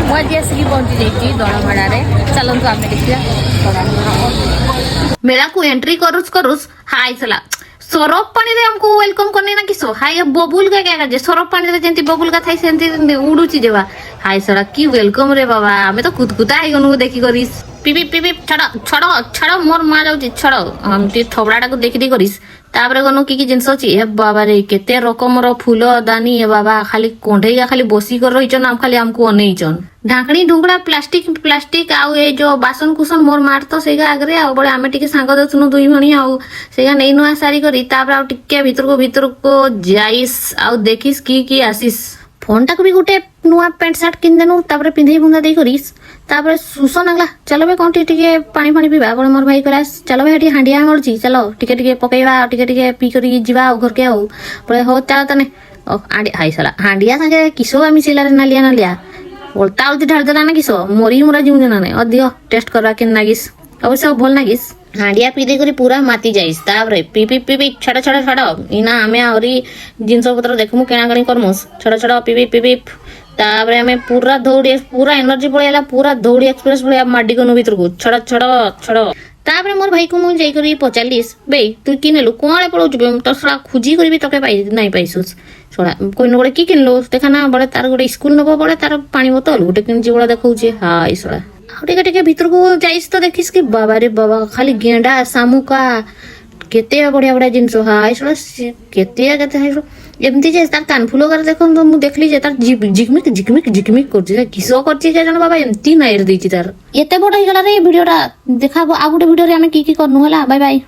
मुझे आसिक पहुंची जाइए दड़माड़े चलतु आम देखा मेला को एंट्री करुस हाय सला सरफ पानी रे हमको वेलकम करने ना किसो हाय बबुल का क्या जे सरफ पानी रे जेंती बबुल का थाई सेंती उडुची जेवा हाय सला की वेलकम रे बाबा हमें तो कुदकुता आई गनु देखी करिस पिपी पिपी छड़ मोर मां जाउची छड़ हम ती थबड़ाटा को देखि दी करिस तापरे गनु की जिंस अछि हे बाबा रे केते रकम रो फूल दानी हे बाबा खाली कोंढेया खाली बसी कर रहिचन हम खाली हमको अनेइचन ढाकणी ढुंगड़ा प्लास्टिक आउ ए जो बासन कुसन मोर मार तो सेगा आगरे आ बळे आमे टिके सांग दसुनु दुई भणी आउ सेगा नै नुआ सारी करी तापर आ टिके भीतर को जाइस आउ देखिस की आसीस फोन टाक भी गुटे नुआ पैंट शर्ट किन देनु तापर पिंधई बुंदा दे करिस तापर सुसन आगला चलो बे कोंटी टिके पानी पीबा बळे मोर भाई करास चलो बे हटी हांडिया मरची चलो टिके पकेइबा टिके पी करी जिबा घर के आउ बळे हो चलो तने आंडी हाय सला हांडिया संगे किसो आमी सिला रे नालिया बोलता ढाल देला ना किसो मोरी मुरा जीव देना नहीं अधिक टेस्ट करवा के नागिस अवश्य भल नागिस हांडिया पी दे करी पूरा माती जाइस तापरे पी पी छड़ इना हमें आवरी जिंस पत्र देखमु केना गणी करमुस छड़ पी तापरे हमें पूरा दौड़ी पूरा एनर्जी पळेला पूरा दौड़ी एक्सप्रेस भलिया माडी गनु भीतर को छड़ तापरे मोर भाई को मु जाई करी पचालिस बे तू किनेलु कोळे पळौछु बे तो सला खुजी करी भी तके पाई नाही पाइसुस छोड़ा कोई नोड़े की किनलो देखा ना बड़े तार गोटे स्कूल नब बड़े तार पानी बोतल गोटे किनची बड़ा देखौछे हाय सला आ टिके भीतर को जाइस तो देखिस कि बाबा रे बाबा खाली गेंडा सामुका केते बढ़िया जिनस हाय सला केते हाय एमती जे तार कान फुलो कर देखो तो मु देखली जे तार झिकमिक करछि किसो करछि जे जन बाबा एमती नाइर देछि तार एते बड़ हे गला रे वीडियोटा देखाबो आ गोटे वीडियो रे हमें की करनु हला बाय बाय।